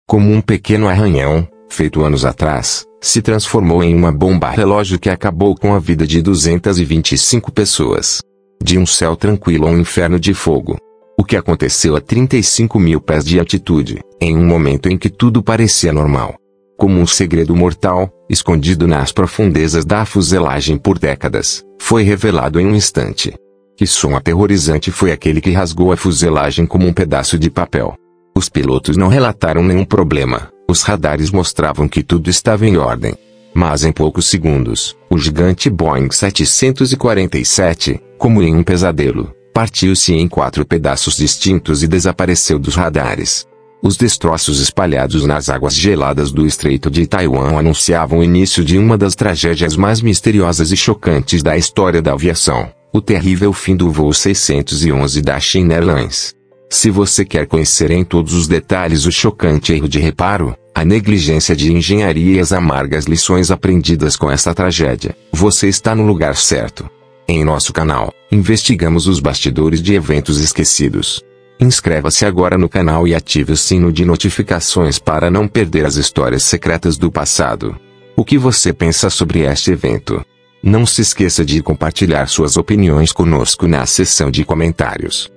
Como um pequeno arranhão, feito anos atrás, se transformou em uma bomba relógio que acabou com a vida de 225 pessoas. De um céu tranquilo a um inferno de fogo. O que aconteceu a 35 mil pés de altitude, em um momento em que tudo parecia normal. Como um segredo mortal, escondido nas profundezas da fuselagem por décadas, foi revelado em um instante. Que som aterrorizante foi aquele que rasgou a fuselagem como um pedaço de papel. Os pilotos não relataram nenhum problema, os radares mostravam que tudo estava em ordem. Mas em poucos segundos, o gigante Boeing 747, como em um pesadelo, partiu-se em 4 pedaços distintos e desapareceu dos radares. Os destroços espalhados nas águas geladas do Estreito de Taiwan anunciavam o início de uma das tragédias mais misteriosas e chocantes da história da aviação, o terrível fim do voo 611 da China Airlines. Se você quer conhecer em todos os detalhes o chocante erro de reparo, a negligência de engenharia e as amargas lições aprendidas com essa tragédia, você está no lugar certo. Em nosso canal, investigamos os bastidores de eventos esquecidos. Inscreva-se agora no canal e ative o sino de notificações para não perder as histórias secretas do passado. O que você pensa sobre este evento? Não se esqueça de compartilhar suas opiniões conosco na seção de comentários.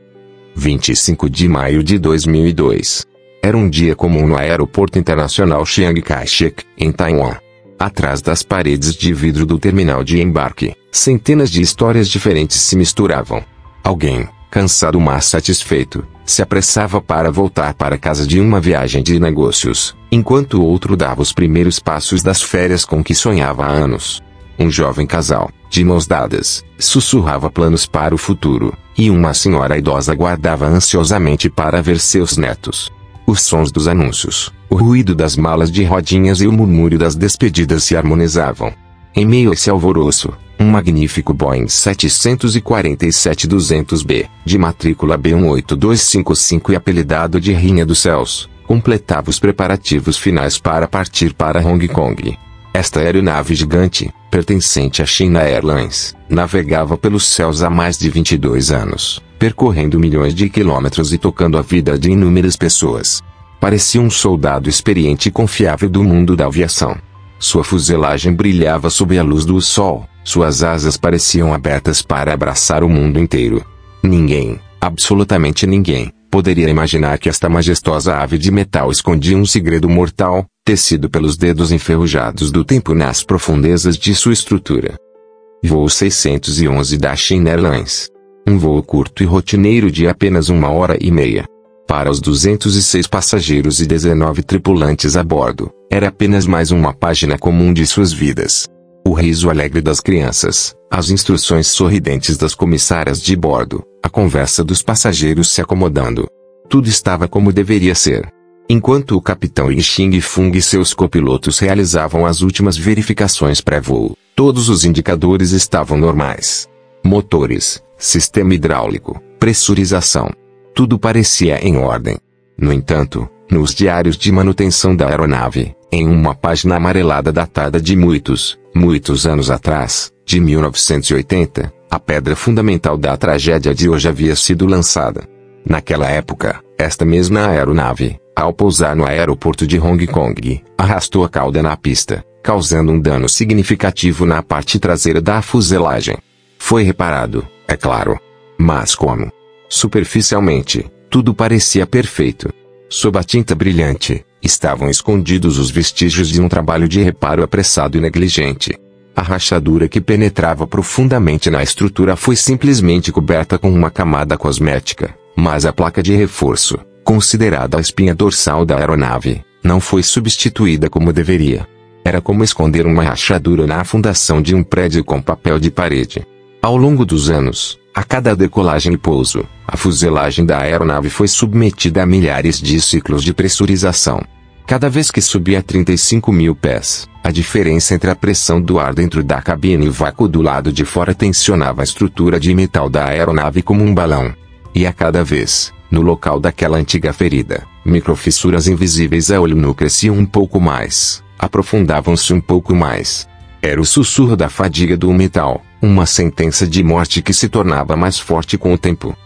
25 de maio de 2002. Era um dia comum no Aeroporto Internacional Chiang Kai-shek, em Taiwan. Atrás das paredes de vidro do terminal de embarque, centenas de histórias diferentes se misturavam. Alguém, cansado mas satisfeito, se apressava para voltar para casa de uma viagem de negócios, enquanto o outro dava os primeiros passos das férias com que sonhava há anos. Um jovem casal, de mãos dadas, sussurrava planos para o futuro, e uma senhora idosa aguardava ansiosamente para ver seus netos. Os sons dos anúncios, o ruído das malas de rodinhas e o murmúrio das despedidas se harmonizavam. Em meio a esse alvoroço, um magnífico Boeing 747-200B, de matrícula B18255 e apelidado de Rainha dos Céus, completava os preparativos finais para partir para Hong Kong. Esta aeronave gigante, pertencente à China Airlines, navegava pelos céus há mais de 22 anos, percorrendo milhões de quilômetros e tocando a vida de inúmeras pessoas. Parecia um soldado experiente e confiável do mundo da aviação. Sua fuselagem brilhava sob a luz do sol, suas asas pareciam abertas para abraçar o mundo inteiro. Ninguém, absolutamente ninguém, poderia imaginar que esta majestosa ave de metal escondia um segredo mortal, tecido pelos dedos enferrujados do tempo nas profundezas de sua estrutura. Voo 611 da China Airlines. Um voo curto e rotineiro de apenas 1h30. Para os 206 passageiros e 19 tripulantes a bordo, era apenas mais uma página comum de suas vidas. O riso alegre das crianças, as instruções sorridentes das comissárias de bordo, a conversa dos passageiros se acomodando. Tudo estava como deveria ser. Enquanto o capitão Yixing Fung e seus copilotos realizavam as últimas verificações pré-voo, todos os indicadores estavam normais. Motores, sistema hidráulico, pressurização. Tudo parecia em ordem. No entanto, nos diários de manutenção da aeronave, em uma página amarelada datada de muitos anos atrás, de 1980, a pedra fundamental da tragédia de hoje havia sido lançada. Naquela época, esta mesma aeronave, ao pousar no aeroporto de Hong Kong, arrastou a cauda na pista, causando um dano significativo na parte traseira da fuselagem. Foi reparado, é claro. Mas como? Superficialmente, tudo parecia perfeito. Sob a tinta brilhante, estavam escondidos os vestígios de um trabalho de reparo apressado e negligente. A rachadura que penetrava profundamente na estrutura foi simplesmente coberta com uma camada cosmética, mas a placa de reforço, considerada a espinha dorsal da aeronave, não foi substituída como deveria. Era como esconder uma rachadura na fundação de um prédio com papel de parede. Ao longo dos anos, a cada decolagem e pouso, a fuselagem da aeronave foi submetida a milhares de ciclos de pressurização. Cada vez que subia a 35 mil pés, a diferença entre a pressão do ar dentro da cabine e o vácuo do lado de fora tensionava a estrutura de metal da aeronave como um balão. E a cada vez, no local daquela antiga ferida, microfissuras invisíveis a olho nu cresciam um pouco mais, aprofundavam-se um pouco mais. Era o sussurro da fadiga do metal, uma sentença de morte que se tornava mais forte com o tempo.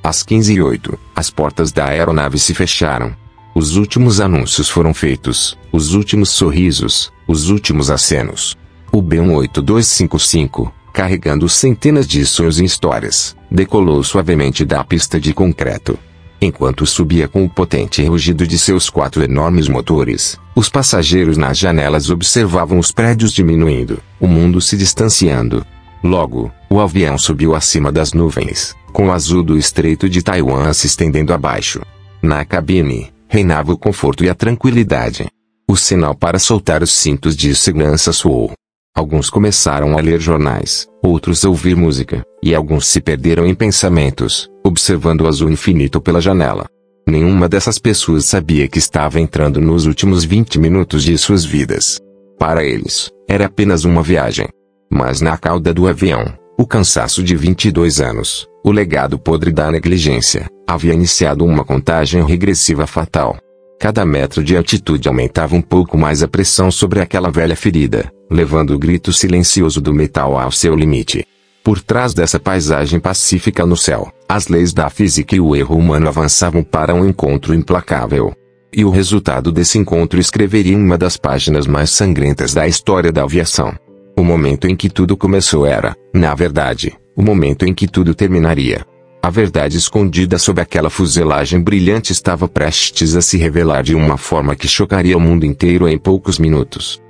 Às 15h08, as portas da aeronave se fecharam. Os últimos anúncios foram feitos, os últimos sorrisos, os últimos acenos. O B-18255, carregando centenas de sonhos e histórias, decolou suavemente da pista de concreto. Enquanto subia com o potente rugido de seus 4 enormes motores, os passageiros nas janelas observavam os prédios diminuindo, o mundo se distanciando. Logo, o avião subiu acima das nuvens, com o azul do Estreito de Taiwan se estendendo abaixo. Na cabine, reinava o conforto e a tranquilidade. O sinal para soltar os cintos de segurança soou. Alguns começaram a ler jornais, outros a ouvir música, e alguns se perderam em pensamentos, observando o azul infinito pela janela. Nenhuma dessas pessoas sabia que estava entrando nos últimos 20 minutos de suas vidas. Para eles, era apenas uma viagem. Mas na cauda do avião, o cansaço de 22 anos, o legado podre da negligência, havia iniciado uma contagem regressiva fatal. Cada metro de altitude aumentava um pouco mais a pressão sobre aquela velha ferida, levando o grito silencioso do metal ao seu limite. Por trás dessa paisagem pacífica no céu, as leis da física e o erro humano avançavam para um encontro implacável. E o resultado desse encontro escreveria uma das páginas mais sangrentas da história da aviação. O momento em que tudo começou era, na verdade, o momento em que tudo terminaria. A verdade escondida sob aquela fuselagem brilhante estava prestes a se revelar de uma forma que chocaria o mundo inteiro em poucos minutos.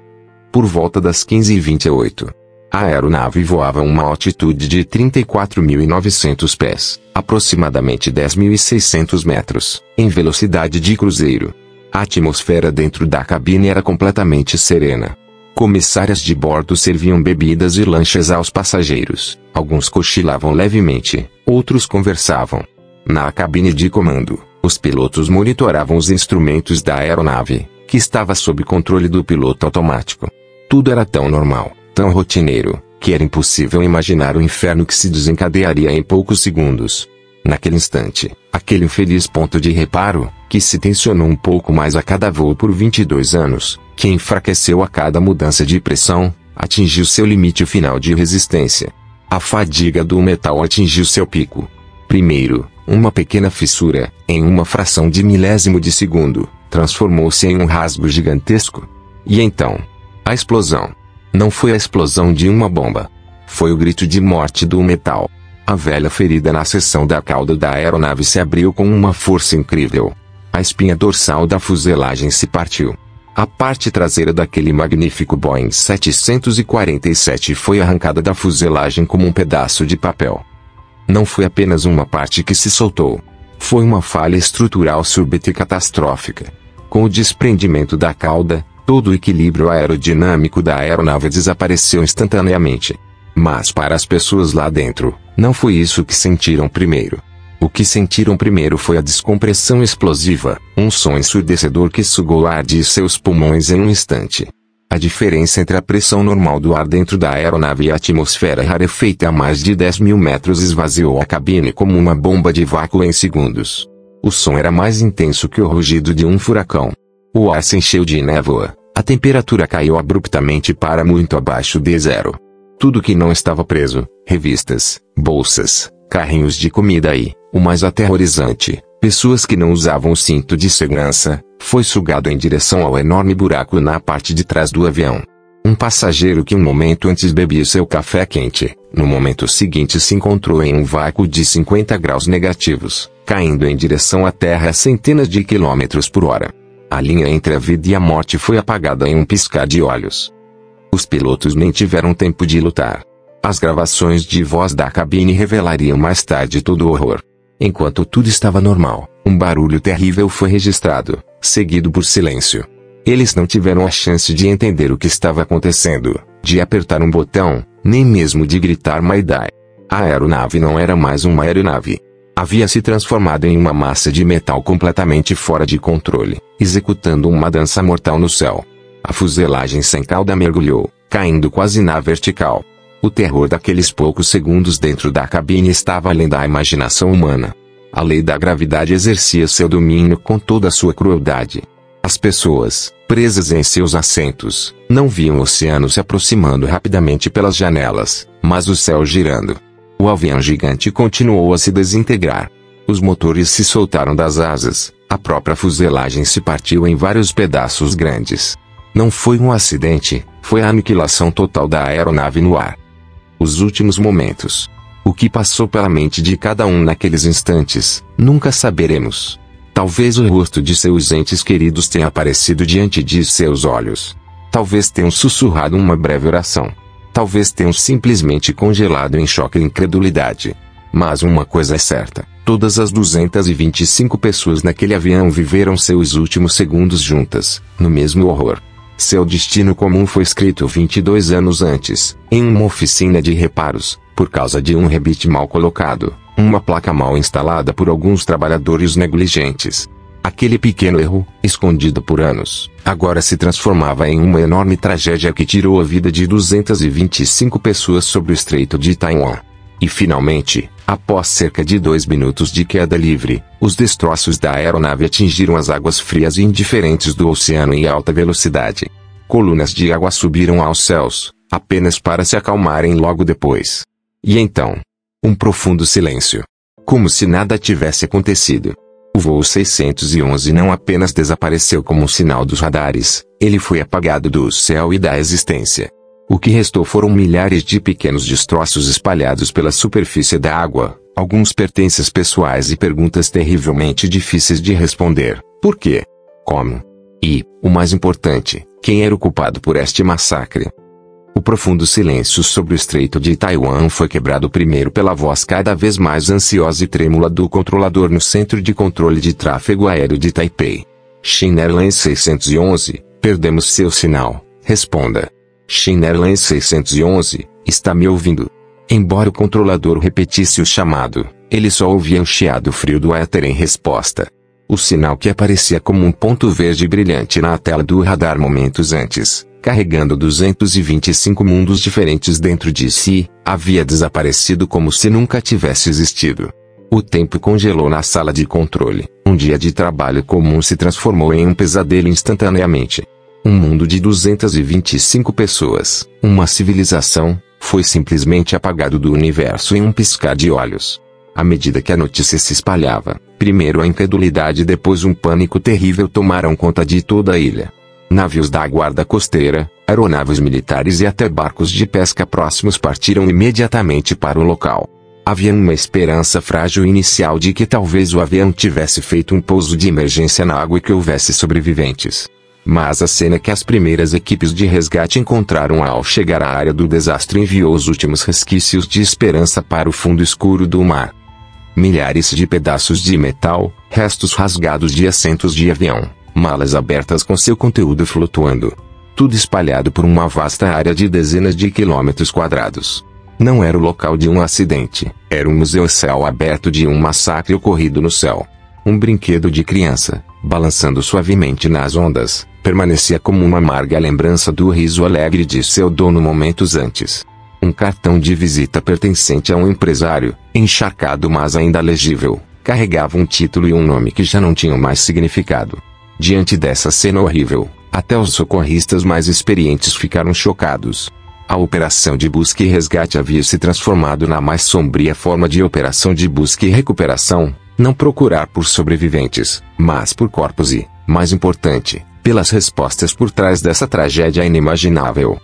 Por volta das 15h28, a aeronave voava a uma altitude de 34.900 pés, aproximadamente 10.600 metros, em velocidade de cruzeiro. A atmosfera dentro da cabine era completamente serena. Comissárias de bordo serviam bebidas e lanches aos passageiros. Alguns cochilavam levemente, outros conversavam. Na cabine de comando, os pilotos monitoravam os instrumentos da aeronave, que estava sob controle do piloto automático. Tudo era tão normal, tão rotineiro, que era impossível imaginar o inferno que se desencadearia em poucos segundos. Naquele instante, aquele infeliz ponto de reparo, que se tensionou um pouco mais a cada voo por 22 anos, que enfraqueceu a cada mudança de pressão, atingiu seu limite final de resistência. A fadiga do metal atingiu seu pico. Primeiro, uma pequena fissura, em uma fração de milésimo de segundo, transformou-se em um rasgo gigantesco. E então, a explosão. Não foi a explosão de uma bomba. Foi o grito de morte do metal. A velha ferida na seção da cauda da aeronave se abriu com uma força incrível. A espinha dorsal da fuselagem se partiu. A parte traseira daquele magnífico Boeing 747 foi arrancada da fuselagem como um pedaço de papel. Não foi apenas uma parte que se soltou. Foi uma falha estrutural súbita e catastrófica. Com o desprendimento da cauda, todo o equilíbrio aerodinâmico da aeronave desapareceu instantaneamente. Mas para as pessoas lá dentro, não foi isso que sentiram primeiro. O que sentiram primeiro foi a descompressão explosiva, um som ensurdecedor que sugou o ar de seus pulmões em um instante. A diferença entre a pressão normal do ar dentro da aeronave e a atmosfera rarefeita a mais de 10.000 metros esvaziou a cabine como uma bomba de vácuo em segundos. O som era mais intenso que o rugido de um furacão. O ar se encheu de névoa, a temperatura caiu abruptamente para muito abaixo de zero. Tudo que não estava preso, revistas, bolsas, carrinhos de comida e, o mais aterrorizante, pessoas que não usavam o cinto de segurança, foi sugado em direção ao enorme buraco na parte de trás do avião. Um passageiro que um momento antes bebia seu café quente, no momento seguinte se encontrou em um vácuo de 50 graus negativos, caindo em direção à Terra a centenas de quilômetros por hora. A linha entre a vida e a morte foi apagada em um piscar de olhos. Os pilotos nem tiveram tempo de lutar. As gravações de voz da cabine revelariam mais tarde todo o horror. Enquanto tudo estava normal, um barulho terrível foi registrado, seguido por silêncio. Eles não tiveram a chance de entender o que estava acontecendo, de apertar um botão, nem mesmo de gritar Mayday. A aeronave não era mais uma aeronave. Havia se transformado em uma massa de metal completamente fora de controle, executando uma dança mortal no céu. A fuselagem sem cauda mergulhou, caindo quase na vertical. O terror daqueles poucos segundos dentro da cabine estava além da imaginação humana. A lei da gravidade exercia seu domínio com toda a sua crueldade. As pessoas, presas em seus assentos, não viam o oceano se aproximando rapidamente pelas janelas, mas o céu girando. O avião gigante continuou a se desintegrar. Os motores se soltaram das asas, A própria fuselagem se partiu em vários pedaços grandes. Não foi um acidente, foi a aniquilação total da aeronave no ar. Os últimos momentos. O que passou pela mente de cada um naqueles instantes, nunca saberemos. Talvez o rosto de seus entes queridos tenha aparecido diante de seus olhos. Talvez tenham sussurrado uma breve oração. Talvez tenham simplesmente congelado em choque e incredulidade. Mas uma coisa é certa, todas as 225 pessoas naquele avião viveram seus últimos segundos juntas, no mesmo horror. Seu destino comum foi escrito 22 anos antes, em uma oficina de reparos, por causa de um rebite mal colocado, uma placa mal instalada por alguns trabalhadores negligentes. Aquele pequeno erro, escondido por anos, agora se transformava em uma enorme tragédia que tirou a vida de 225 pessoas sobre o Estreito de Taiwan. E finalmente, após cerca de 2 minutos de queda livre, os destroços da aeronave atingiram as águas frias e indiferentes do oceano em alta velocidade. Colunas de água subiram aos céus, apenas para se acalmarem logo depois. E então, um profundo silêncio. Como se nada tivesse acontecido. O voo 611 não apenas desapareceu como um sinal dos radares, ele foi apagado do céu e da existência. O que restou foram milhares de pequenos destroços espalhados pela superfície da água, alguns pertences pessoais e perguntas terrivelmente difíceis de responder. Por quê? Como? E, o mais importante, quem era o culpado por este massacre? O profundo silêncio sobre o Estreito de Taiwan foi quebrado primeiro pela voz cada vez mais ansiosa e trêmula do controlador no Centro de Controle de Tráfego Aéreo de Taipei. China Airlines 611, perdemos seu sinal, responda. China Airlines 611, está me ouvindo? Embora o controlador repetisse o chamado, ele só ouvia o chiado frio do éter em resposta. O sinal que aparecia como um ponto verde brilhante na tela do radar momentos antes, carregando 225 mundos diferentes dentro de si, havia desaparecido como se nunca tivesse existido. O tempo congelou na sala de controle. Um dia de trabalho comum se transformou em um pesadelo instantaneamente. Um mundo de 225 pessoas, uma civilização, foi simplesmente apagado do universo em um piscar de olhos. À medida que a notícia se espalhava, primeiro a incredulidade e depois um pânico terrível tomaram conta de toda a ilha. Navios da guarda costeira, aeronaves militares e até barcos de pesca próximos partiram imediatamente para o local. Havia uma esperança frágil inicial de que talvez o avião tivesse feito um pouso de emergência na água e que houvesse sobreviventes. Mas a cena que as primeiras equipes de resgate encontraram ao chegar à área do desastre enviou os últimos resquícios de esperança para o fundo escuro do mar. Milhares de pedaços de metal, restos rasgados de assentos de avião, malas abertas com seu conteúdo flutuando. Tudo espalhado por uma vasta área de dezenas de quilômetros quadrados. Não era o local de um acidente, era um museu céu aberto de um massacre ocorrido no céu. Um brinquedo de criança, balançando suavemente nas ondas, permanecia como uma amarga lembrança do riso alegre de seu dono momentos antes. Um cartão de visita pertencente a um empresário, encharcado mas ainda legível, carregava um título e um nome que já não tinham mais significado. Diante dessa cena horrível, até os socorristas mais experientes ficaram chocados. A operação de busca e resgate havia se transformado na mais sombria forma de operação de busca e recuperação. Não procurar por sobreviventes, mas por corpos e, mais importante, pelas respostas por trás dessa tragédia inimaginável.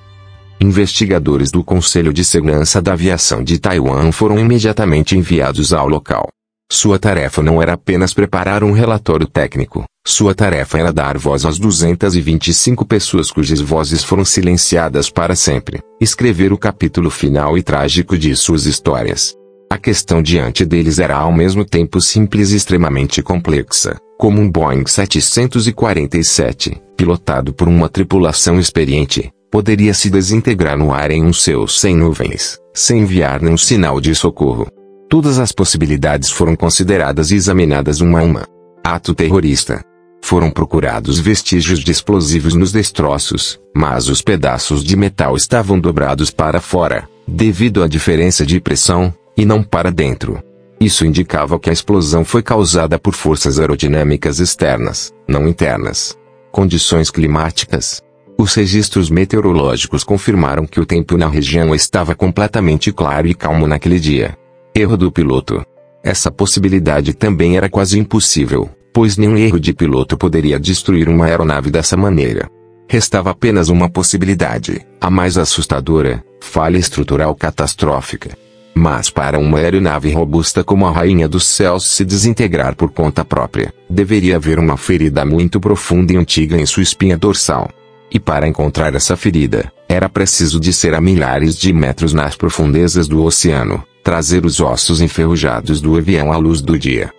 Investigadores do Conselho de Segurança da Aviação de Taiwan foram imediatamente enviados ao local. Sua tarefa não era apenas preparar um relatório técnico, sua tarefa era dar voz às 225 pessoas cujas vozes foram silenciadas para sempre, escrever o capítulo final e trágico de suas histórias. A questão diante deles era ao mesmo tempo simples e extremamente complexa, como um Boeing 747, pilotado por uma tripulação experiente, poderia se desintegrar no ar em um céu sem nuvens, sem enviar nenhum sinal de socorro. Todas as possibilidades foram consideradas e examinadas uma a uma. Ato terrorista. Foram procurados vestígios de explosivos nos destroços, mas os pedaços de metal estavam dobrados para fora, devido à diferença de pressão, e não para dentro. Isso indicava que a explosão foi causada por forças aerodinâmicas externas, não internas. Condições climáticas. Os registros meteorológicos confirmaram que o tempo na região estava completamente claro e calmo naquele dia. Erro do piloto. Essa possibilidade também era quase impossível, pois nenhum erro de piloto poderia destruir uma aeronave dessa maneira. Restava apenas uma possibilidade, a mais assustadora: falha estrutural catastrófica. Mas para uma aeronave robusta como a Rainha dos Céus se desintegrar por conta própria, deveria haver uma ferida muito profunda e antiga em sua espinha dorsal. E para encontrar essa ferida, era preciso descer a milhares de metros nas profundezas do oceano, trazer os ossos enferrujados do avião à luz do dia.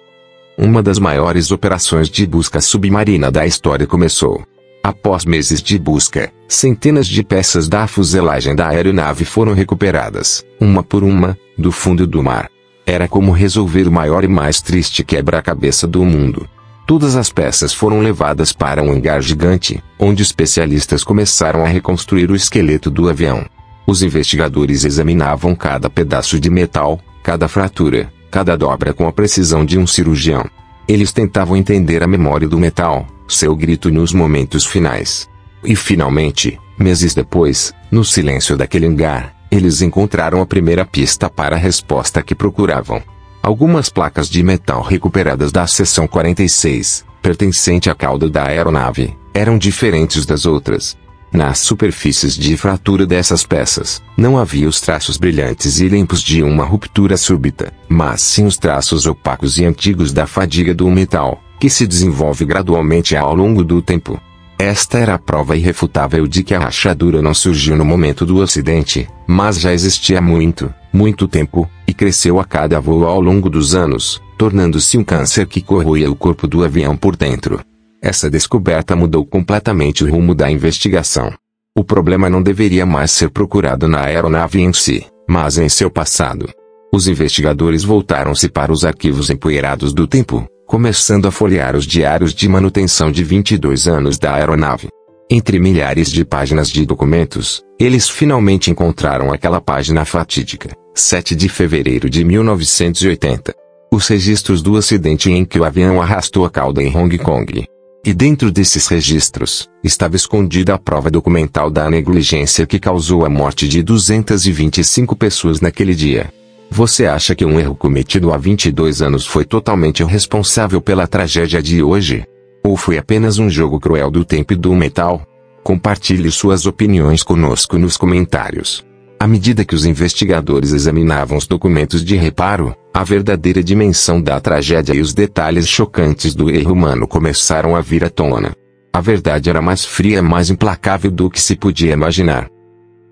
Uma das maiores operações de busca submarina da história começou. Após meses de busca, centenas de peças da fuselagem da aeronave foram recuperadas, uma por uma, do fundo do mar. Era como resolver o maior e mais triste quebra-cabeça do mundo. Todas as peças foram levadas para um hangar gigante, onde especialistas começaram a reconstruir o esqueleto do avião. Os investigadores examinavam cada pedaço de metal, cada fratura, cada dobra com a precisão de um cirurgião. Eles tentavam entender a memória do metal, seu grito nos momentos finais. E finalmente, meses depois, no silêncio daquele hangar, eles encontraram a primeira pista para a resposta que procuravam. Algumas placas de metal recuperadas da seção 46, pertencente à cauda da aeronave, eram diferentes das outras. Nas superfícies de fratura dessas peças, não havia os traços brilhantes e limpos de uma ruptura súbita, mas sim os traços opacos e antigos da fadiga do metal, que se desenvolve gradualmente ao longo do tempo. Esta era a prova irrefutável de que a rachadura não surgiu no momento do acidente, mas já existia há muito tempo, e cresceu a cada voo ao longo dos anos, tornando-se um câncer que corroía o corpo do avião por dentro. Essa descoberta mudou completamente o rumo da investigação. O problema não deveria mais ser procurado na aeronave em si, mas em seu passado. Os investigadores voltaram-se para os arquivos empoeirados do tempo, começando a folhear os diários de manutenção de 22 anos da aeronave. Entre milhares de páginas de documentos, eles finalmente encontraram aquela página fatídica, 7 de fevereiro de 1980. Os registros do acidente em que o avião arrastou a cauda em Hong Kong. E dentro desses registros, estava escondida a prova documental da negligência que causou a morte de 225 pessoas naquele dia. Você acha que um erro cometido há 22 anos foi totalmente responsável pela tragédia de hoje? Ou foi apenas um jogo cruel do tempo e do metal? Compartilhe suas opiniões conosco nos comentários. À medida que os investigadores examinavam os documentos de reparo, a verdadeira dimensão da tragédia e os detalhes chocantes do erro humano começaram a vir à tona. A verdade era mais fria e mais implacável do que se podia imaginar.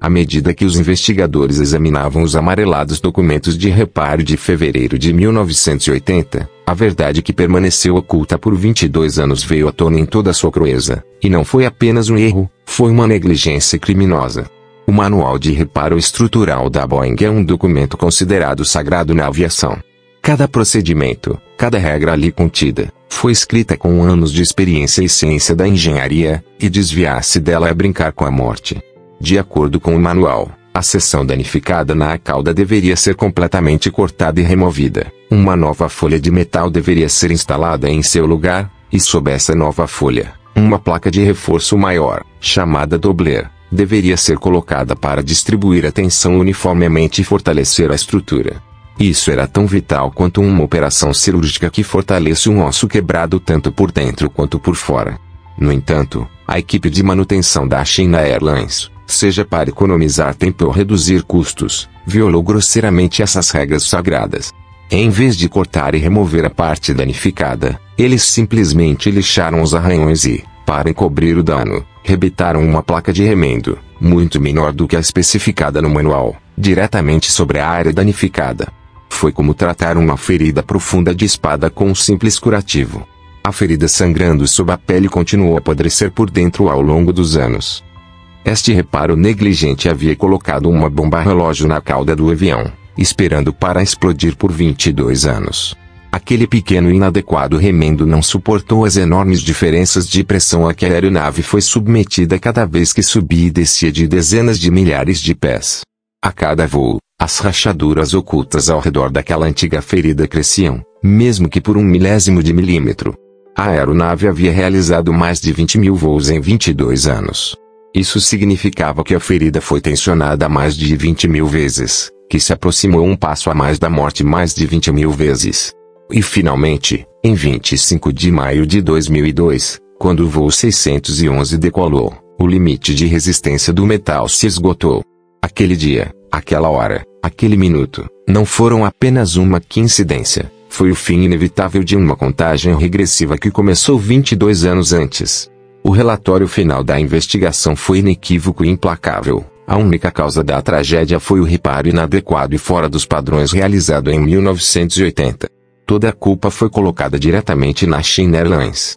À medida que os investigadores examinavam os amarelados documentos de reparo de fevereiro de 1980, a verdade que permaneceu oculta por 22 anos veio à tona em toda a sua crueza, e não foi apenas um erro, foi uma negligência criminosa. O Manual de Reparo Estrutural da Boeing é um documento considerado sagrado na aviação. Cada procedimento, cada regra ali contida, foi escrita com anos de experiência e ciência da engenharia, e desviar-se dela é brincar com a morte. De acordo com o manual, a seção danificada na cauda deveria ser completamente cortada e removida. Uma nova folha de metal deveria ser instalada em seu lugar, e sob essa nova folha, uma placa de reforço maior, chamada doubler, deveria ser colocada para distribuir a tensão uniformemente e fortalecer a estrutura. Isso era tão vital quanto uma operação cirúrgica que fortalece um osso quebrado tanto por dentro quanto por fora. No entanto, a equipe de manutenção da China Airlines, seja para economizar tempo ou reduzir custos, violou grosseiramente essas regras sagradas. Em vez de cortar e remover a parte danificada, eles simplesmente lixaram os arranhões e, para encobrir o dano, rebentaram uma placa de remendo, muito menor do que a especificada no manual, diretamente sobre a área danificada. Foi como tratar uma ferida profunda de espada com um simples curativo. A ferida sangrando sob a pele continuou a apodrecer por dentro ao longo dos anos. Este reparo negligente havia colocado uma bomba relógio na cauda do avião, esperando para explodir por 22 anos. Aquele pequeno e inadequado remendo não suportou as enormes diferenças de pressão a que a aeronave foi submetida cada vez que subia e descia de dezenas de milhares de pés. A cada voo, as rachaduras ocultas ao redor daquela antiga ferida cresciam, mesmo que por 1/1000 de milímetro. A aeronave havia realizado mais de 20.000 voos em 22 anos. Isso significava que a ferida foi tensionada mais de 20.000 vezes, que se aproximou um passo a mais da morte mais de 20.000 vezes. E finalmente, em 25 de maio de 2002, quando o voo 611 decolou, o limite de resistência do metal se esgotou. Aquele dia, aquela hora, aquele minuto, não foram apenas uma coincidência, foi o fim inevitável de uma contagem regressiva que começou 22 anos antes. O relatório final da investigação foi inequívoco e implacável. A única causa da tragédia foi o reparo inadequado e fora dos padrões realizado em 1980. Toda a culpa foi colocada diretamente na China Airlines.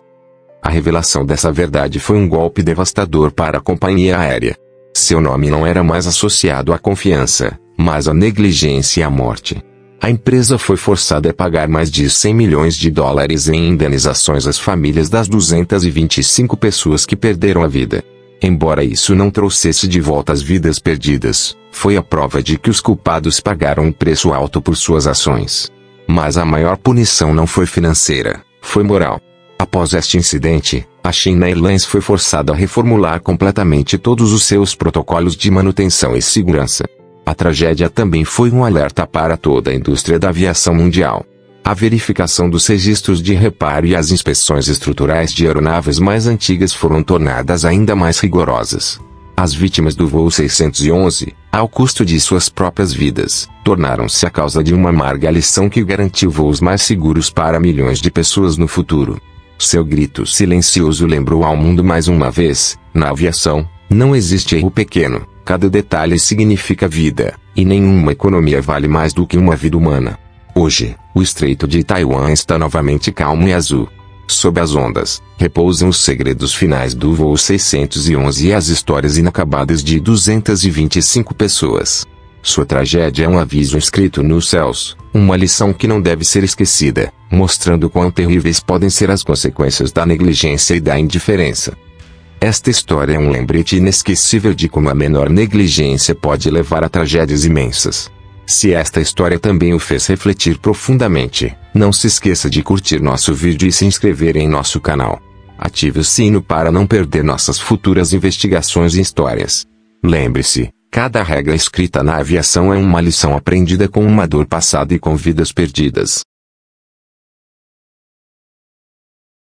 A revelação dessa verdade foi um golpe devastador para a companhia aérea. Seu nome não era mais associado à confiança, mas à negligência e à morte. A empresa foi forçada a pagar mais de 100 milhões de dólares em indenizações às famílias das 225 pessoas que perderam a vida. Embora isso não trouxesse de volta as vidas perdidas, foi a prova de que os culpados pagaram um preço alto por suas ações. Mas a maior punição não foi financeira, foi moral. Após este incidente, a China Airlines foi forçada a reformular completamente todos os seus protocolos de manutenção e segurança. A tragédia também foi um alerta para toda a indústria da aviação mundial. A verificação dos registros de reparo e as inspeções estruturais de aeronaves mais antigas foram tornadas ainda mais rigorosas. As vítimas do voo 611, ao custo de suas próprias vidas, tornaram-se a causa de uma amarga lição que garantiu voos mais seguros para milhões de pessoas no futuro. Seu grito silencioso lembrou ao mundo mais uma vez: na aviação, não existe erro pequeno, cada detalhe significa vida, e nenhuma economia vale mais do que uma vida humana. Hoje, o Estreito de Taiwan está novamente calmo e azul. Sob as ondas, repousam os segredos finais do voo 611 e as histórias inacabadas de 225 pessoas. Sua tragédia é um aviso escrito nos céus, uma lição que não deve ser esquecida, mostrando quão terríveis podem ser as consequências da negligência e da indiferença. Esta história é um lembrete inesquecível de como a menor negligência pode levar a tragédias imensas. Se esta história também o fez refletir profundamente, não se esqueça de curtir nosso vídeo e se inscrever em nosso canal. Ative o sino para não perder nossas futuras investigações e histórias. Lembre-se, cada regra escrita na aviação é uma lição aprendida com uma dor passada e com vidas perdidas.